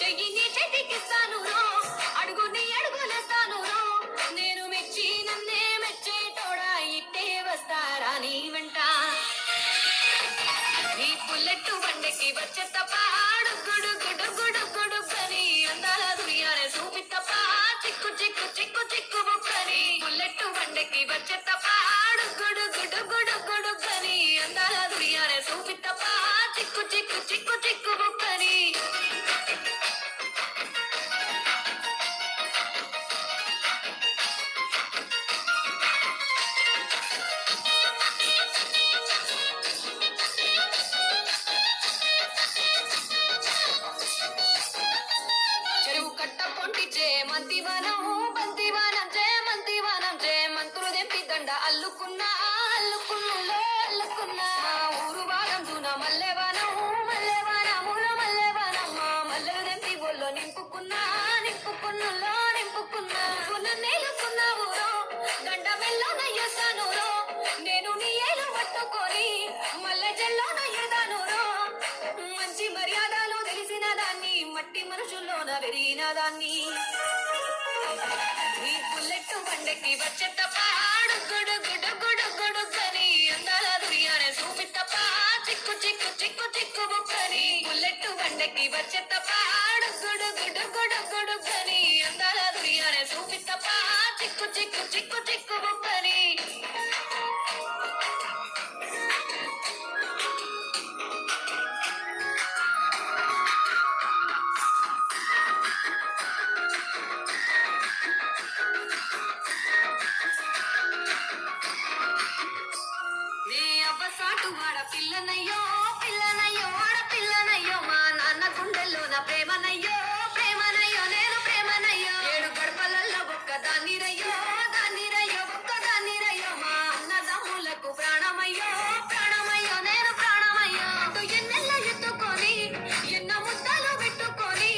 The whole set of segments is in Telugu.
చెయ్యి నీ చేతికిస్తాను రో, అడుగు నీ అడుగులేస్తాను రో, నేను మెచ్చి నన్నే మెచ్చేటోడా ఇట్టే వస్తారా నీ వెంట. నీ బుల్లెట్ బండెక్కి వచ్చే తప్ప గుడు గుడు గుడు గుడు కని అందాల దునియానే చూపి తప్ప చిక్కు చిక్కు చిక్కు చిక్కు బుక్కని. బుల్లెట్ బండెక్కి వచ్చే తప్ప గుడు గుడు గుడు గుడు కని అందాల దునియానే చూపి తప్ప చిక్కు చిక్కు చిక్కు చిక్కు బుక్కని. చెరువు కట్ట పొంటిచే మంతివనం బంతివనం మంతివనం మంతులు దెంపి దండ అల్లుకున్నా అల్లుకున్నులో అల్లుకున్నా. ఊరు భాగం దూన మల్లెవనం మల్లెవనముల మల్లెవనం మల్లెలు దెంపి ఒళ్ళో నింపుకున్నా నింపుకున్నులో నింపుకున్నా. నేలుకున్నావు రో దండ మెల్లో నయ్యేస్తాను రో, నేను నీ ఏలు పట్టుకొని మల్లె జల్లో నయ్యేదాను రో. మంచి మర్యాదలు తెలిసిన దాన్ని, మట్టి మనుషుల్లోన పెరిగిన దాన్ని. నీ బుల్లెట్ బండెక్కి వచ్చే తప్ప గుడు గుడు గుడు గుడు కని అందాల దునియానే చూపి తప్ప చిక్కు చిక్కు చిక్కు చిక్కు బుక్కని. బుల్లెట్ బండెక్కి వచ్చే తప్ప గుడు గుడు గుడు గుడు కని అందాల దునియానే చూపి తప్ప చిక్కు చిక్కు చిక్కు చిక్కు బుక్కని. సాటు వాడ పిల్లనయ్యో పిల్లనయ్యో వాడ పిల్లనయ్యో, మా నాన్న గుండెల్లో నా ప్రేమనయ్యో ప్రేమనయ్యో నేను ప్రేమనయ్యో. 7 గడపలల్లో ఒక్కదాన్ని రయ్యో దాన్ని రయ్యో ఒక్కదాన్ని రయ్యో, మా అన్నదమ్ములకు ప్రాణమయ్యో ప్రాణమయ్యో నేను ప్రాణమయ్యో. ఎన్నెల్ల ఎత్తుకొని ఎన్న ముద్దలు పెట్టుకొని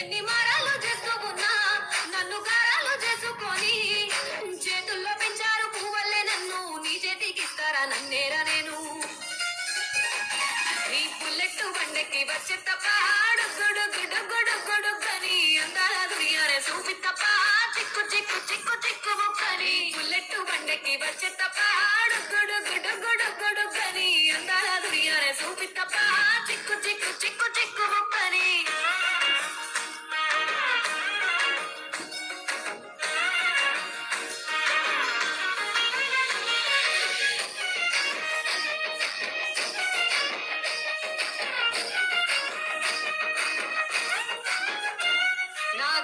ఎన్ని మారాలు చేస్తూ ఉన్నా నన్ను గారాలు చేసుకొని, చేతుల్లో పెంచారు పువ్వల్లే నన్ను, నీ చేతికిస్తారా నన్నేరా నేను. నీ బుల్లెట్ బండెక్కి వచ్చే తప్ప గుడు గుడు గుడు గుడు కని అందాల దునియానే చూపి తప్ప చిక్కు చిక్కు చిక్కు చిక్కు బుక్కని. బుల్లెట్ బండెక్కి వచ్చే తప్ప గుడు గుడు గుడు గుడు కని అందాల దునియానే చూపి తప్ప చిక్కు చిక్కు చిక్కు చిక్కు బుక్కని.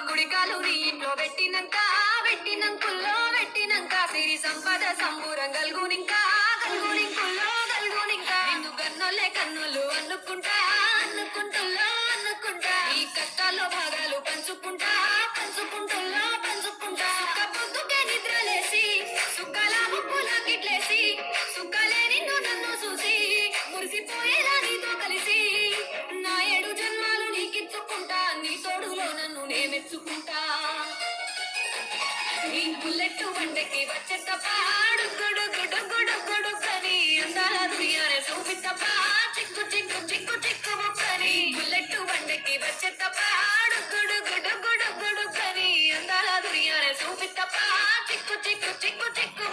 గుడికాలు నీ ఇంట్లో పెట్టినంకుల్లో పెట్టినంక సిరి సంపద సంబూరం గల్గునింకా గల్గునింకుల్లో గల్గునింకా. నిన్ను గన్నోళ్ళే కన్నులు అన్నుకుంటా అన్నుకుంటుల్లో అన్నుకుంటా. ఈ కష్టాల్లో భాగాలు పంచుకుంటా పంచుకుంటుల్లో పంచుకుంటా. సుఖ పొద్దుకే నిద్రలేసి సుఖాల ముక్కుల గిట్లేసి సుఖాలే నిన్ను నన్ను చూసి మురిసిపోయేలా నీతో కలిసి నా 7 జన్మాలు నీకిచ్చుకుంటా, నీ తోడులో నన్ను నే మెచ్చుకుంటా. నీ బుల్లెట్ బండెక్కి వచ్చే తప్ప గుడు గుడు గుడు గుడు కని అందాల దునియానే చూపి తప్ప చిక్కు చిక్కు చిక్కు చిక్కు బుక్కని. బుల్లెట్ బండెక్కి వచ్చే తప్ప గుడు గుడు గుడు గుడు కని అందాల దునియానే చూపి తప్ప చిక్కు చిక్కు చిక్కు చిక్కు